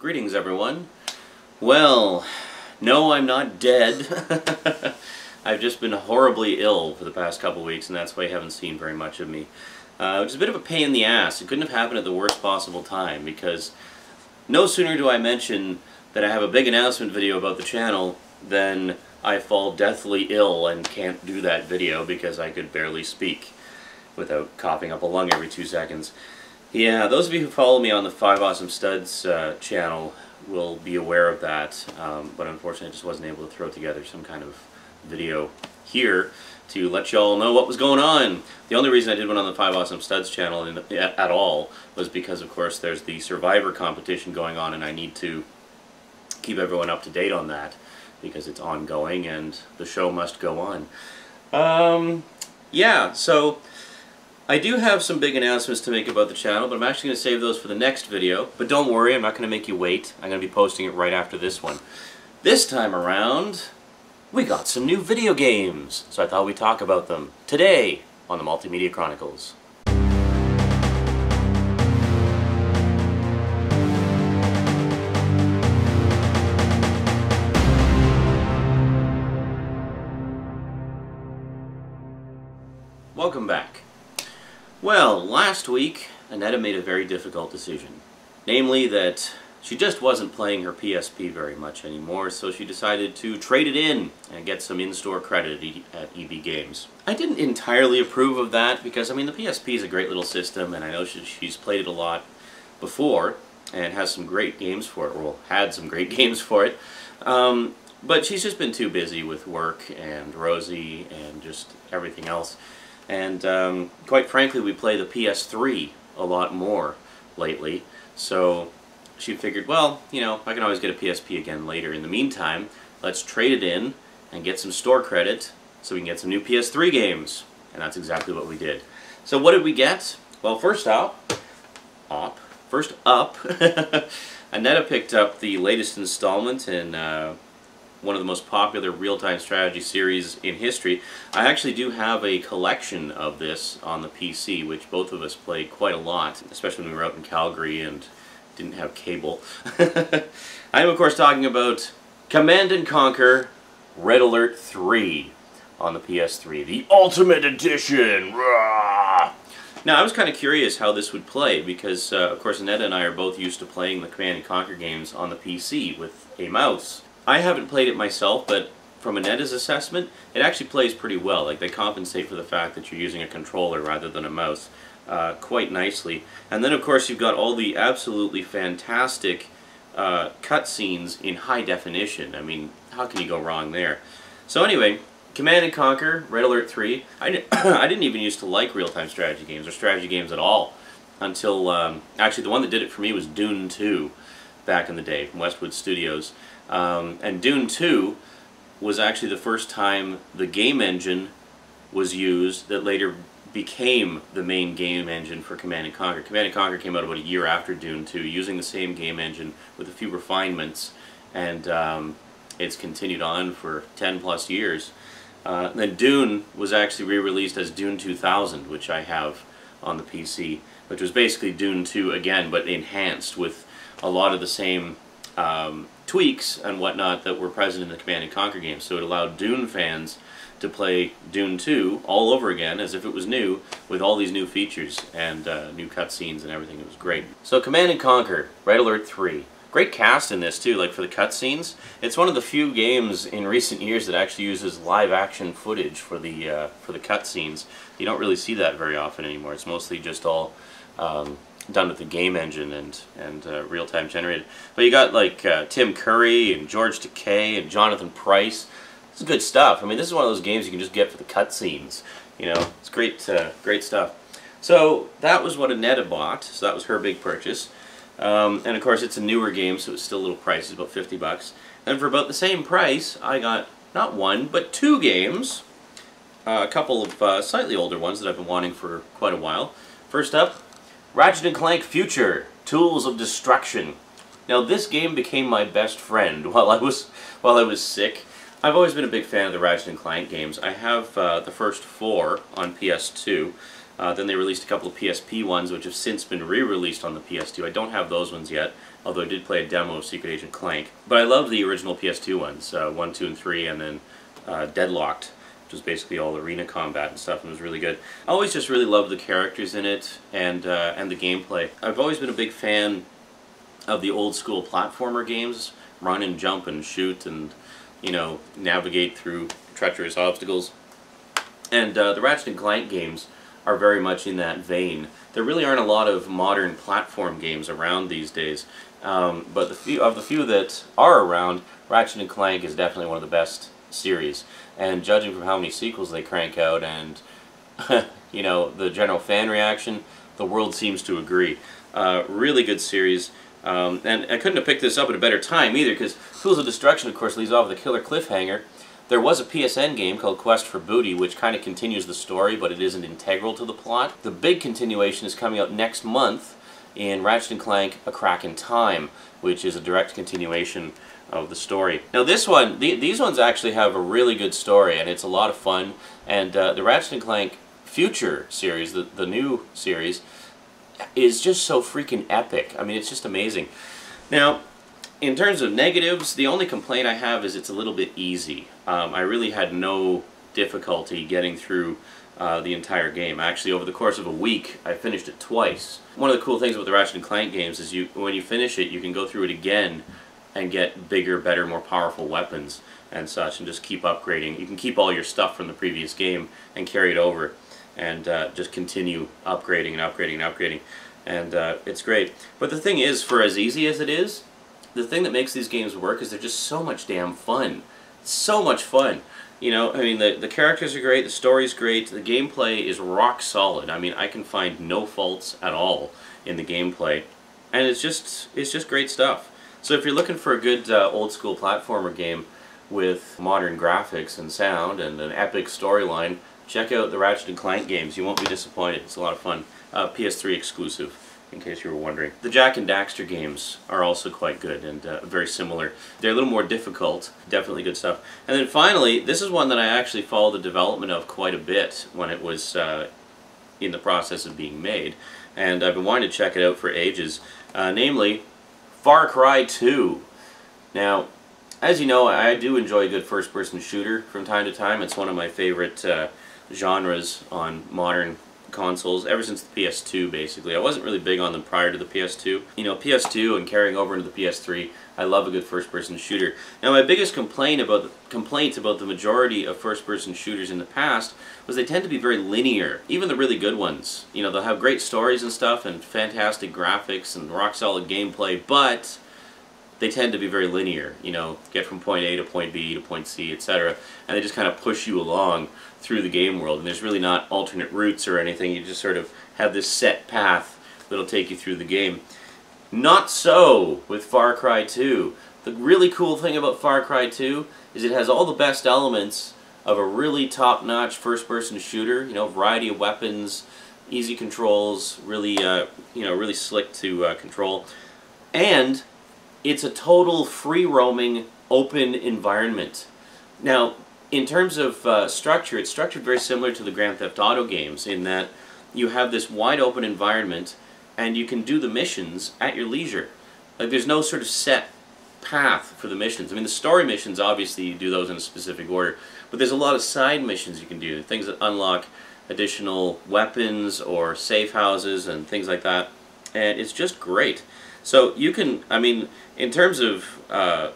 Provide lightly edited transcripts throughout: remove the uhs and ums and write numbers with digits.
Greetings, everyone. Well, no, I'm not dead. I've just been horribly ill for the past couple weeks, and that's why you haven't seen very much of me. Which is a bit of a pain in the ass. It couldn't have happened at the worst possible time, because no sooner do I mention that I have a big announcement video about the channel than I fall deathly ill and can't do that video because I could barely speak without coughing up a lung every 2 seconds. Yeah, those of you who follow me on the 5 Awesome Studs channel will be aware of that, but unfortunately I just wasn't able to throw together some kind of video here to let you all know what was going on. The only reason I did one on the 5 Awesome Studs channel at all was because, of course, there's the Survivor competition going on, and I need to keep everyone up to date on that because it's ongoing and the show must go on. Yeah, so I do have some big announcements to make about the channel, but I'm actually going to save those for the next video. But don't worry, I'm not going to make you wait. I'm going to be posting it right after this one. This time around, we got some new video games, so I thought we'd talk about them today on the Multimedia Chronicles. Welcome back. Well, last week, Annetta made a very difficult decision. Namely that she just wasn't playing her PSP very much anymore, so she decided to trade it in and get some in-store credit at EB Games. I didn't entirely approve of that because, I mean, the PSP is a great little system, and I know she's played it a lot before and has some great games for it, or had some great games for it. But she's just been too busy with work and Rosie and just everything else. And quite frankly, we play the PS3 a lot more lately, so she figured, well, you know, I can always get a PSP again later. In the meantime, let's trade it in and get some store credit so we can get some new PS3 games. And that's exactly what we did. So what did we get? Well, first up, Annetta picked up the latest installment in one of the most popular real-time strategy series in history. I actually do have a collection of this on the PC, which both of us played quite a lot, especially when we were out in Calgary and didn't have cable. I am, of course, talking about Command & Conquer Red Alert 3 on the PS3, the Ultimate Edition! Rah! Now, I was kind of curious how this would play because, of course, Annetta and I are both used to playing the Command & Conquer games on the PC with a mouse. I haven't played it myself, but from Annetta's assessment, it actually plays pretty well. Like, they compensate for the fact that you're using a controller rather than a mouse quite nicely. And then, of course, you've got all the absolutely fantastic cutscenes in high definition. I mean, how can you go wrong there? So anyway, Command & Conquer Red Alert 3. I didn't even used to like real-time strategy games or strategy games at all until, actually, the one that did it for me was Dune 2 back in the day from Westwood Studios. And Dune 2 was actually the first time the game engine was used that later became the main game engine for Command & Conquer. Command & Conquer came out about a year after Dune 2 using the same game engine with a few refinements, and it's continued on for 10 plus years. Then Dune was actually re-released as Dune 2000, which I have on the PC, which was basically Dune 2 again, but enhanced with a lot of the same tweaks and whatnot that were present in the Command & Conquer games. So it allowed Dune fans to play Dune 2 all over again as if it was new, with all these new features and new cutscenes and everything. It was great. So Command & Conquer Red Alert 3. Great cast in this too, like for the cutscenes. It's one of the few games in recent years that actually uses live action footage for the cutscenes. You don't really see that very often anymore. It's mostly just all done with the game engine and real-time generated. But you got like Tim Curry and George Takei and Jonathan Pryce. This is good stuff. I mean, this is one of those games you can just get for the cutscenes. You know, it's great, great stuff. So that was what Annetta bought. So that was her big purchase. And of course, it's a newer game, so it's still a little pricey, about 50 bucks. And for about the same price, I got not one, but 2 games. A couple of slightly older ones that I've been wanting for quite a while. First up, Ratchet & Clank Future, Tools of Destruction. Now, this game became my best friend while I was sick. I've always been a big fan of the Ratchet & Clank games. I have the first 4 on PS2. Then they released a couple of PSP ones, which have since been re-released on the PS2. I don't have those ones yet. although I did play a demo of Secret Agent Clank. But I love the original PS2 ones, 1, 2, and 3, and then Deadlocked, which was basically all arena combat and stuff, and was really good. I always just really loved the characters in it and the gameplay. I've always been a big fan of the old school platformer games, run and jump and shoot and, you know, navigate through treacherous obstacles. And the Ratchet and Clank games are very much in that vein. There really aren't a lot of modern platform games around these days, but the few that are around, Ratchet and Clank is definitely one of the best series. And judging from how many sequels they crank out and you know, the general fan reaction, the world seems to agree. Really good series. And I couldn't have picked this up at a better time either, because Tools of Destruction, of course, leaves off with a killer cliffhanger. There was a PSN game called Quest for Booty, which kind of continues the story, but it isn't integral to the plot. The big continuation is coming out next month in Ratchet & Clank: A Crack in Time, which is a direct continuation of the story. Now this one, these ones actually have a really good story, and it's a lot of fun. And the Ratchet & Clank Future series, the new series, is just so freaking epic. I mean, it's just amazing. Now, in terms of negatives, the only complaint I have is it's a little bit easy. I really had no difficulty getting through the entire game. Actually, over the course of a week, I finished it twice. One of the cool things about the Ratchet & Clank games is when you finish it, you can go through it again and get bigger, better, more powerful weapons and such, and just keep upgrading. You can keep all your stuff from the previous game and carry it over, and just continue upgrading and upgrading and upgrading, and it's great. But the thing is, for as easy as it is, the thing that makes these games work is they're just so much damn fun. So much fun. You know, I mean, the characters are great, the story's great, the gameplay is rock solid. I mean, I can find no faults at all in the gameplay, and it's just great stuff. So if you're looking for a good old school platformer game with modern graphics and sound and an epic storyline, check out the Ratchet & Clank games. You won't be disappointed. It's a lot of fun. PS3 exclusive, in case you were wondering. The Jak and Daxter games are also quite good and very similar. They're a little more difficult. Definitely good stuff. And then finally, this is one that I actually followed the development of quite a bit when it was in the process of being made. And I've been wanting to check it out for ages. Namely, Far Cry 2. Now, as you know, I do enjoy a good first-person shooter from time to time. It's one of my favorite genres on modern consoles, ever since the PS2, basically. I wasn't really big on them prior to the PS2. You know, PS2 and carrying over into the PS3, I love a good first-person shooter. Now, my biggest complaint about the majority of first-person shooters in the past was they tend to be very linear, even the really good ones. You know, they'll have great stories and stuff and fantastic graphics and rock-solid gameplay, but they tend to be very linear, you know, get from point A to point B to point C, etc. And they just kind of push you along through the game world. And there's really not alternate routes or anything. You just sort of have this set path that'll take you through the game. Not so with Far Cry 2. The really cool thing about Far Cry 2 is it has all the best elements of a really top-notch first-person shooter. You know, variety of weapons, easy controls, really, you know, really slick to control. And it's a total free-roaming, open environment. Now, in terms of structure, it's structured very similar to the Grand Theft Auto games in that you have this wide-open environment and you can do the missions at your leisure. Like, there's no sort of set path for the missions. I mean, the story missions, obviously, you do those in a specific order, but there's a lot of side missions you can do, things that unlock additional weapons or safe houses and things like that, and it's just great. So you can, I mean, in terms of the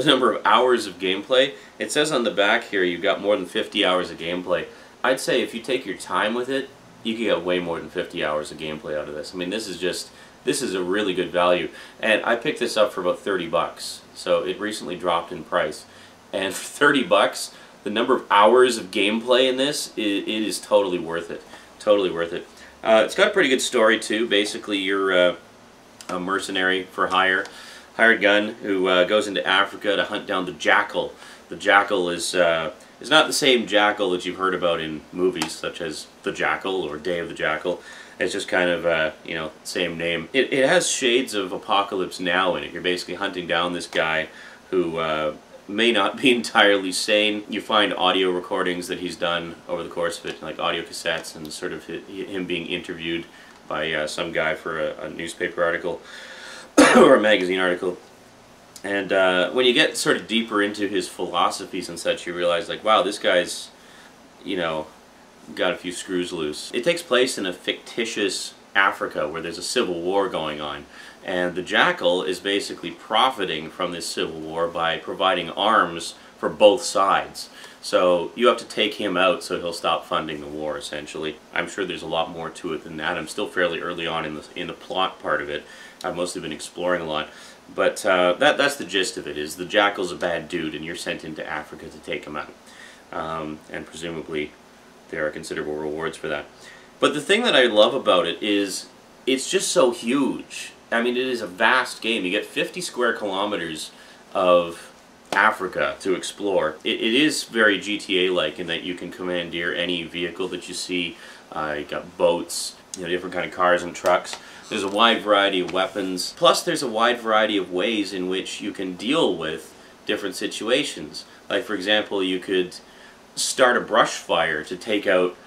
number of hours of gameplay, it says on the back here you've got more than 50 hours of gameplay. I'd say if you take your time with it, you can get way more than 50 hours of gameplay out of this. I mean, this is a really good value. And I picked this up for about 30 bucks. So it recently dropped in price. And for 30 bucks, the number of hours of gameplay in this, it is totally worth it. Totally worth it. It's got a pretty good story too. Basically, you're a mercenary for hire, hired gun who goes into Africa to hunt down the Jackal. The Jackal is not the same Jackal that you've heard about in movies such as The Jackal or Day of the Jackal. It's just kind of, you know, same name. It has shades of Apocalypse Now in it. You're basically hunting down this guy who may not be entirely sane. You find audio recordings that he's done over the course of it, like audio cassettes, and sort of him being interviewed by some guy for a newspaper article. or a magazine article. And when you get sort of deeper into his philosophies and such, you realize, like, wow, this guy's, you know, got a few screws loose. It takes place in a fictitious Africa where there's a civil war going on. And the Jackal is basically profiting from this civil war by providing arms for both sides. So you have to take him out so he'll stop funding the war, essentially. I'm sure there's a lot more to it than that. I'm still fairly early on in the plot part of it. I've mostly been exploring a lot. But that's the gist of it, is the Jackal's a bad dude and you're sent into Africa to take him out. And presumably there are considerable rewards for that. But the thing that I love about it is it's just so huge. I mean, it is a vast game. You get 50 square kilometers of Africa to explore. It is very GTA-like in that you can commandeer any vehicle that you see. You got boats, you know, different kind of cars and trucks. There's a wide variety of weapons. Plus, there's a wide variety of ways in which you can deal with different situations. Like, for example, you could start a brush fire to take out,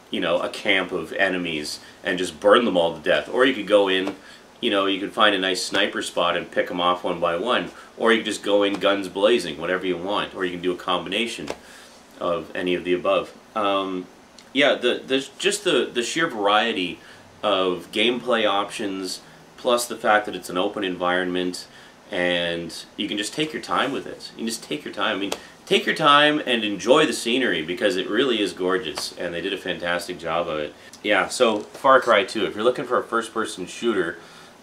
you know, a camp of enemies and just burn them all to death. Or you could go in, you know, you could find a nice sniper spot and pick them off one by one. Or you could just go in guns blazing, whatever you want. Or you can do a combination of any of the above. Yeah, there's just the sheer variety of gameplay options, plus the fact that it's an open environment, and you can just take your time with it. You can just take your time. I mean, take your time and enjoy the scenery, because it really is gorgeous, and they did a fantastic job of it. Yeah, so Far Cry 2, if you're looking for a first-person shooter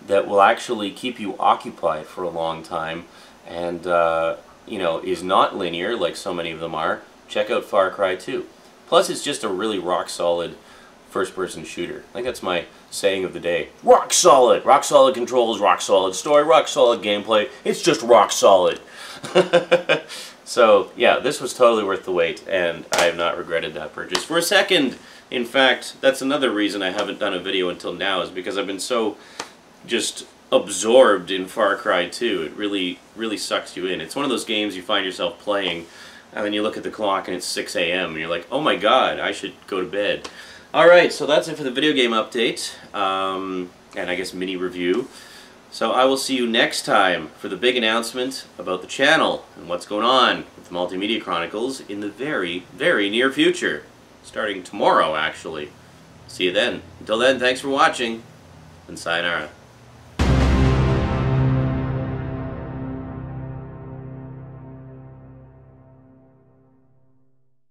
that will actually keep you occupied for a long time, and you know, is not linear like so many of them are, check out Far Cry 2. Plus, it's just a really rock-solid first-person shooter. I think that's my saying of the day. Rock solid! Rock solid controls, rock solid story, rock solid gameplay. It's just rock solid. So, yeah, this was totally worth the wait, and I have not regretted that purchase for a second. In fact, that's another reason I haven't done a video until now, is because I've been so just absorbed in Far Cry 2. It really sucks you in. It's one of those games you find yourself playing, and then you look at the clock and it's 6 a.m. and you're like, oh my god, I should go to bed. Alright, so that's it for the video game update, and I guess mini review. So I will see you next time for the big announcement about the channel and what's going on with the Multimedia Chronicles in the very, very near future. Starting tomorrow, actually. See you then. Until then, thanks for watching, and sayonara.